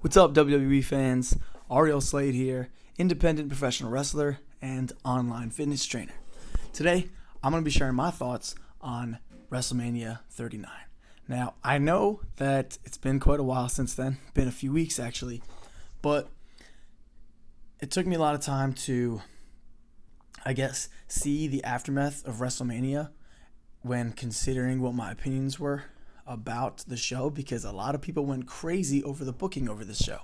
What's up, WWE fans? Ariel Slade here, independent professional wrestler and online fitness trainer. Today, I'm going to be sharing my thoughts on WrestleMania 39. Now, I know that it's been quite a while since then, been a few weeks actually, but it took me a lot of time to, see the aftermath of WrestleMania when considering what my opinions were about the show, because a lot of people went crazy over the booking over this show.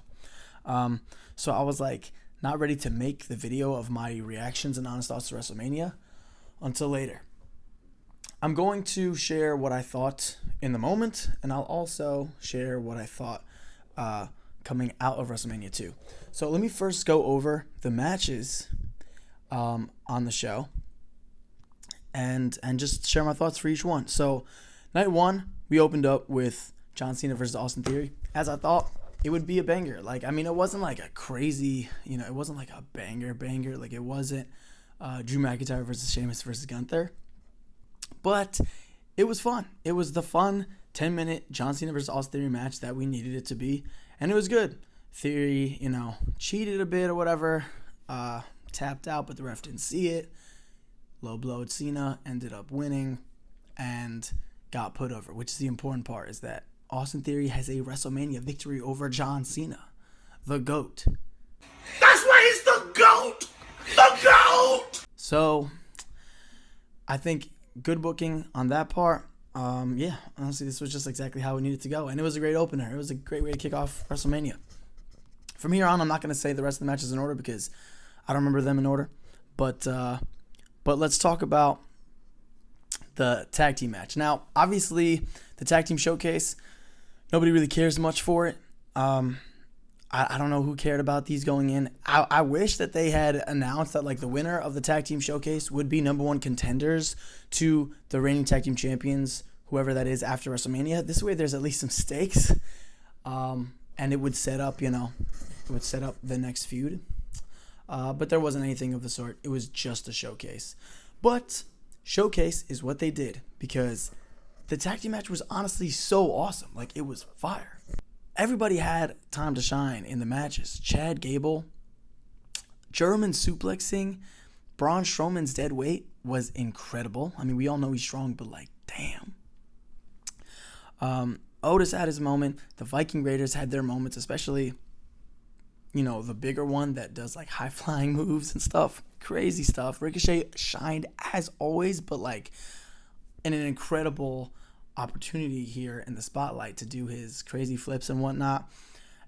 So I was not ready to make the video of my reactions and honest thoughts to WrestleMania until later. I'm going to share what I thought in the moment, and I'll also share what I thought coming out of WrestleMania 2. So let me first go over the matches on the show and just share my thoughts for each one. So night one, we opened up with John Cena versus Austin Theory. As I thought, it would be a banger. It wasn't like a crazy, it wasn't like a banger. Like, it wasn't Drew McIntyre versus Sheamus versus Gunther. But it was fun. It was the fun 10-minute John Cena versus Austin Theory match that we needed it to be. And it was good. Theory, cheated a bit or whatever. Tapped out, but the ref didn't see it. Low blowed Cena, ended up winning, and got put over, which is the important part, is that Austin Theory has a WrestleMania victory over John Cena, the GOAT. That's why he's the GOAT! The GOAT! So, I think good booking on that part. Honestly, this was just exactly how it needed to go, and it was a great opener. It was a great way to kick off WrestleMania. From here on, I'm not going to say the rest of the matches in order because I don't remember them in order, but let's talk about the tag team match. Now, obviously, the tag team showcase, nobody really cares much for it. I don't know who cared about these going in. I wish that they had announced that the winner of the tag team showcase would be number one contenders to the reigning tag team champions, whoever that is, after WrestleMania. This way, there's at least some stakes, and it would set up, the next feud. But there wasn't anything of the sort. It was just a showcase. But showcase is what they did, because the tag team match was honestly so awesome. It was fire. Everybody had time to shine in the matches. Chad Gable, German suplexing, Braun Strowman's dead weight was incredible. I mean, we all know he's strong, but damn. Otis had his moment. The Viking Raiders had their moments, especially the bigger one that does high flying moves and stuff. Crazy stuff. Ricochet shined as always, but in an incredible opportunity here in the spotlight to do his crazy flips and whatnot.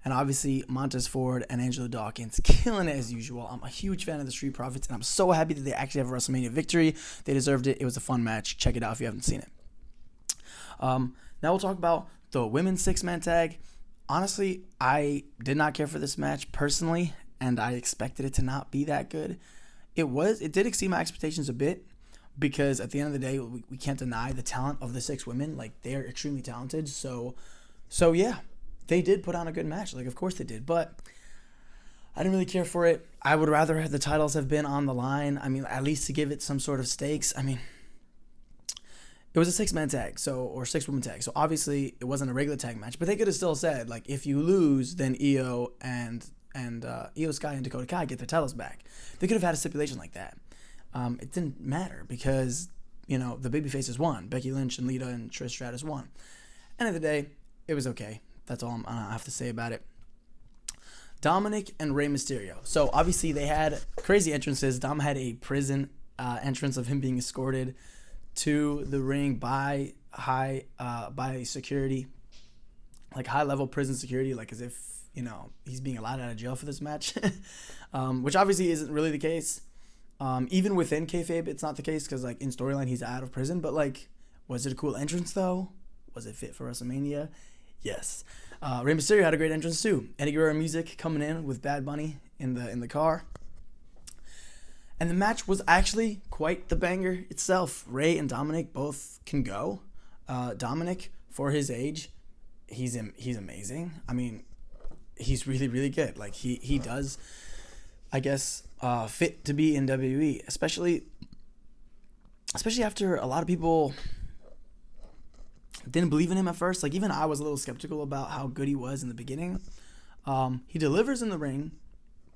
And obviously Montez Ford and Angelo Dawkins killing it as usual. I'm a huge fan of the Street Profits, and I'm so happy that they actually have a WrestleMania victory. They deserved it. It was a fun match. Check it out if you haven't seen it. Now we'll talk about the women's six-man tag. Honestly, I did not care for this match personally, and I expected it to not be that good. It did exceed my expectations a bit, because at the end of the day, we can't deny the talent of the six women. They are extremely talented. So yeah, they did put on a good match. Of course they did, but I didn't really care for it. I would rather have the titles have been on the line. I mean, at least to give it some sort of stakes. I mean, it was a six-man tag, or six-woman tag. So obviously it wasn't a regular tag match, but they could have still said, if you lose, then Io and Io Sky and Dakota Kai get their titles back. They could have had a stipulation like that. It didn't matter because, the babyfaces won. Becky Lynch and Lita and Trish Stratus won. End of the day, it was okay. That's all I have to say about it. Dominic and Rey Mysterio. So obviously they had crazy entrances. Dom had a prison entrance of him being escorted to the ring by security, high level prison security, as if he's being allowed out of jail for this match, which obviously isn't really the case. Even within kayfabe, it's not the case, because in storyline he's out of prison. But was it a cool entrance though? Was it fit for WrestleMania? Yes. Rey Mysterio had a great entrance too. Eddie Guerrero music coming in with Bad Bunny in the car. And the match was actually quite the banger itself. Rey and Dominic both can go. Dominic, for his age, he's amazing. I mean, he's really, really good. He does, fit to be in WWE, especially after a lot of people didn't believe in him at first. Even I was a little skeptical about how good he was in the beginning. He delivers in the ring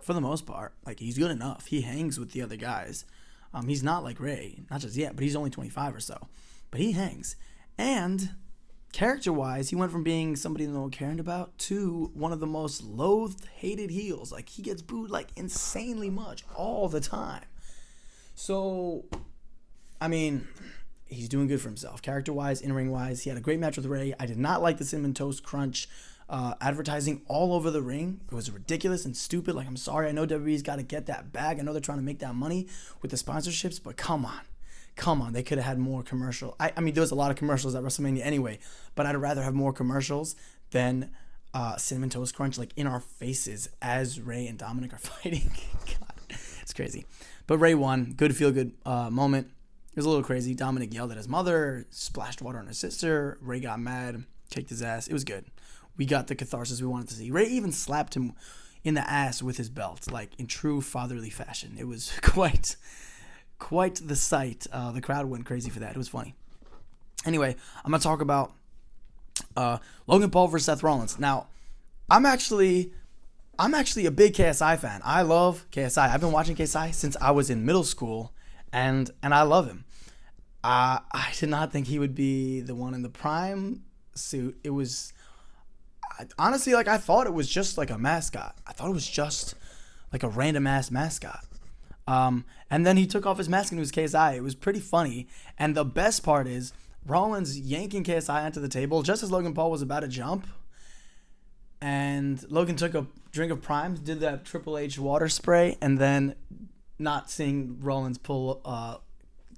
for the most part. Like, he's good enough. He hangs with the other guys. He's not like Ray, not just yet, but he's only 25 or so. But he hangs. And character-wise, he went from being somebody no one cared about to one of the most loathed, hated heels. Like, he gets booed, like, insanely much all the time. So, I mean, he's doing good for himself. Character-wise, in-ring-wise, he had a great match with Ray. I did not like the Cinnamon Toast Crunch advertising all over the ring. It was ridiculous and stupid. Like, I'm sorry. I know WWE's got to get that bag. I know they're trying to make that money with the sponsorships, but come on. Come on. They could have had more commercial. I mean, there was a lot of commercials at WrestleMania anyway, but I'd rather have more commercials than Cinnamon Toast Crunch, like, in our faces as Ray and Dominic are fighting. God, it's crazy. But Ray won. Good feel-good moment. It was a little crazy. Dominic yelled at his mother, splashed water on his sister. Ray got mad, kicked his ass. It was good. We got the catharsis we wanted to see. Ray even slapped him in the ass with his belt, like in true fatherly fashion. It was quite the sight. The crowd went crazy for that. It was funny. Anyway, I'm going to talk about Logan Paul versus Seth Rollins. Now, I'm actually a big KSI fan. I love KSI. I've been watching KSI since I was in middle school, and I love him. I did not think he would be the one in the prime suit. It was honestly, like, I thought it was just like a mascot. I thought it was just like a random ass mascot. And then he took off his mask and it was KSI. It was pretty funny. And the best part is Rollins yanking KSI onto the table just as Logan Paul was about to jump. And Logan took a drink of Prime, did that Triple H water spray, and then not seeing Rollins pull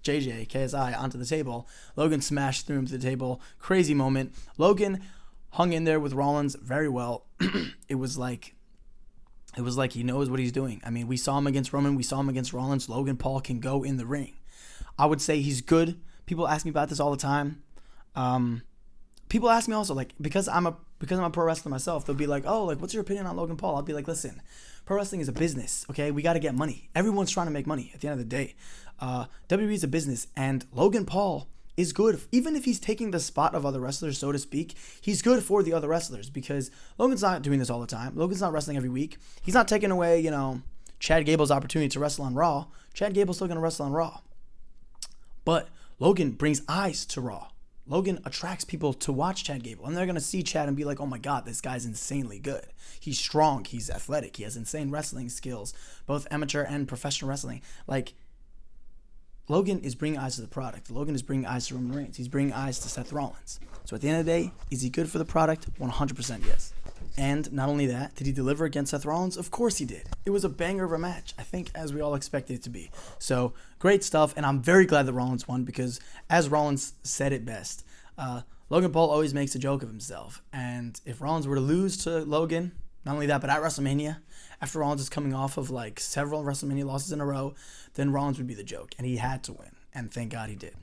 KSI onto the table, Logan smashed through him to the table. Crazy moment. Logan hung in there with Rollins very well. It was like he knows what he's doing. I mean, we saw him against Roman. We saw him against Rollins. Logan Paul can go in the ring. I would say he's good. People ask me about this all the time. People ask me also, like, because I'm a pro wrestler myself, they'll be like, oh, like, what's your opinion on Logan Paul? I'll be like, listen, pro wrestling is a business, okay? We got to get money. Everyone's trying to make money at the end of the day. WWE is a business, and Logan Paul is good. Even if he's taking the spot of other wrestlers, so to speak, he's good for the other wrestlers because Logan's not doing this all the time. Logan's not wrestling every week. He's not taking away, Chad Gable's opportunity to wrestle on Raw. Chad Gable's still going to wrestle on Raw. But Logan brings eyes to Raw. Logan attracts people to watch Chad Gable, and they're going to see Chad and be like, oh my God, this guy's insanely good. He's strong. He's athletic. He has insane wrestling skills, both amateur and professional wrestling. Like, Logan is bringing eyes to the product. Logan is bringing eyes to Roman Reigns. He's bringing eyes to Seth Rollins. So at the end of the day, is he good for the product? 100% yes. And not only that, did he deliver against Seth Rollins? Of course he did. It was a banger of a match, I think, as we all expected it to be. So great stuff, and I'm very glad that Rollins won because, as Rollins said it best, Logan Paul always makes a joke of himself. And if Rollins were to lose to Logan, not only that, but at WrestleMania, after Rollins is coming off of like several WrestleMania losses in a row, then Rollins would be the joke, and he had to win, and thank God he did.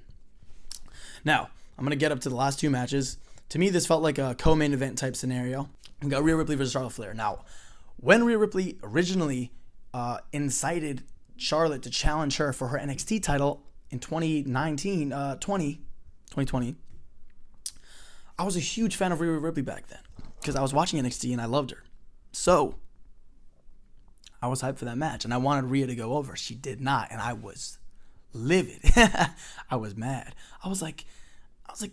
Now, I'm going to get up to the last two matches. To me, this felt like a co-main event type scenario. We got Rhea Ripley versus Charlotte Flair. Now, when Rhea Ripley originally incited Charlotte to challenge her for her NXT title in 2020, I was a huge fan of Rhea Ripley back then because I was watching NXT and I loved her. So, I was hyped for that match, and I wanted Rhea to go over. She did not, and I was livid. I was mad. I was like,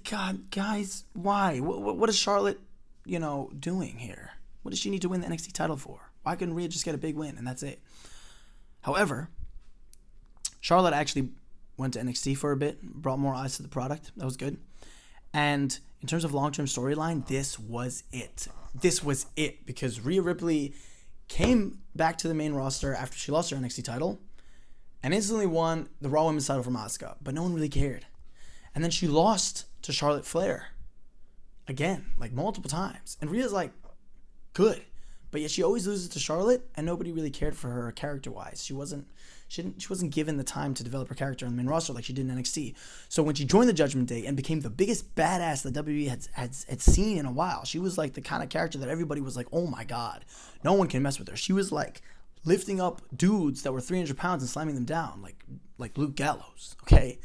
God, guys, why? What is Charlotte, doing here? What does she need to win the NXT title for? Why couldn't Rhea just get a big win, and that's it? However, Charlotte actually went to NXT for a bit, brought more eyes to the product. That was good. And in terms of long-term storyline, this was it. This was it, because Rhea Ripley came back to the main roster after she lost her NXT title and instantly won the Raw Women's title from Asuka, but no one really cared. And then she lost to Charlotte Flair again, like multiple times. And Rhea's like, good. But yet she always loses to Charlotte, and nobody really cared for her character-wise. She wasn't given the time to develop her character on the main roster like she did in NXT. So when she joined the Judgment Day and became the biggest badass that WWE had seen in a while, she was like the kind of character that everybody was like, oh my God, no one can mess with her. She was like lifting up dudes that were 300 pounds and slamming them down like Luke Gallows, okay?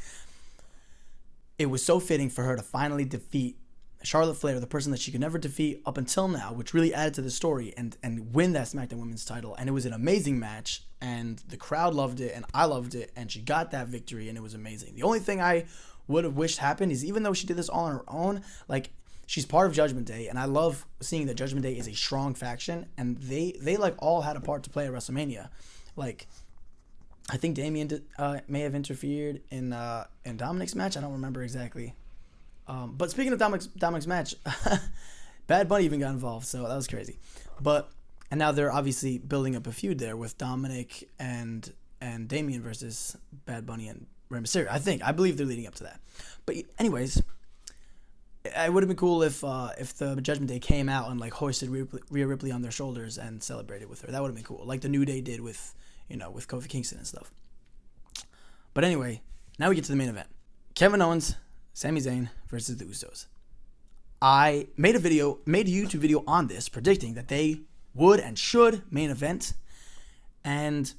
It was so fitting for her to finally defeat Charlotte Flair, the person that she could never defeat up until now, which really added to the story, and win that SmackDown Women's title. And it was an amazing match, and the crowd loved it, and I loved it, and she got that victory, and it was amazing. The only thing I would have wished happened is, even though she did this all on her own, like, she's part of Judgment Day, and I love seeing that Judgment Day is a strong faction, and they like all had a part to play at WrestleMania. Like, I think Damian may have interfered in Dominic's match. I don't remember exactly. But speaking of Dominic's match, Bad Bunny even got involved, so that was crazy. And now they're obviously building up a feud there with Dominic and Damian versus Bad Bunny and Rey Mysterio. I believe they're leading up to that. But anyways, it would have been cool if the Judgment Day came out and like hoisted Rhea Ripley on their shoulders and celebrated with her. That would have been cool, like the New Day did with Kofi Kingston and stuff. But anyway, now we get to the main event: Kevin Owens, Sami Zayn versus the Usos. I made a YouTube video on this, predicting that they would and should main event, and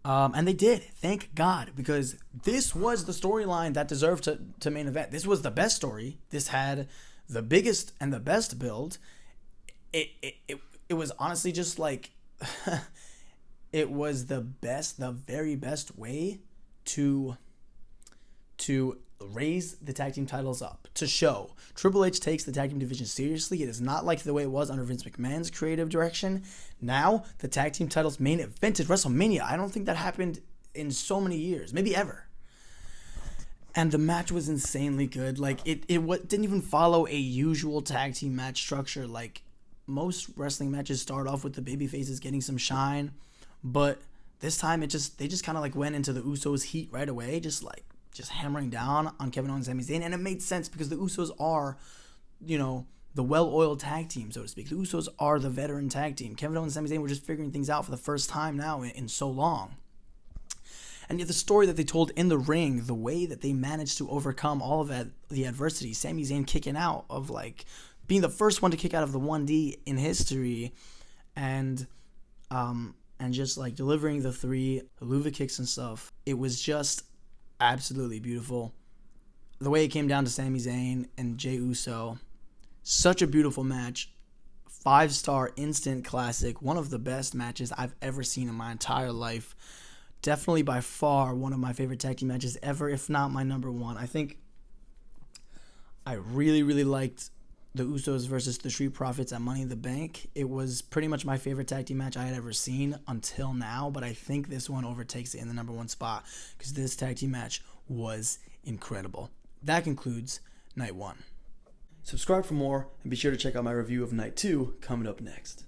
they did. Thank God, because this was the storyline that deserved to main event. This was the best story. This had the biggest and the best build. It was honestly just like it was the very best way to raise the tag team titles up, to show Triple H takes the tag team division seriously. It is not like the way it was under Vince McMahon's creative direction. Now the tag team titles main evented WrestleMania. I don't think that happened in so many years, maybe ever. And the match was insanely good. Like it didn't even follow a usual tag team match structure. Like most wrestling matches start off with the baby faces getting some shine, but this time they just kind of like went into the Usos heat right away, just hammering down on Kevin Owens and Sami Zayn. And it made sense because the Usos are, the well-oiled tag team, so to speak. The Usos are the veteran tag team. Kevin Owens and Sami Zayn were just figuring things out for the first time now in so long. And yet the story that they told in the ring, the way that they managed to overcome all of the adversity, Sami Zayn kicking out of like being the first one to kick out of the 1D in history, and just like delivering the 3 Helluva kicks and stuff. It was just absolutely beautiful. The way it came down to Sami Zayn and Jey Uso, such a beautiful match. 5-star instant classic. One of the best matches I've ever seen in my entire life. Definitely by far one of my favorite tag team matches ever, if not my number one. I think I really, really liked the Usos versus the Street Profits at Money in the Bank. It was pretty much my favorite tag team match I had ever seen until now, but I think this one overtakes it in the number one spot because this tag team match was incredible. That concludes Night 1. Subscribe for more, and be sure to check out my review of Night 2 coming up next.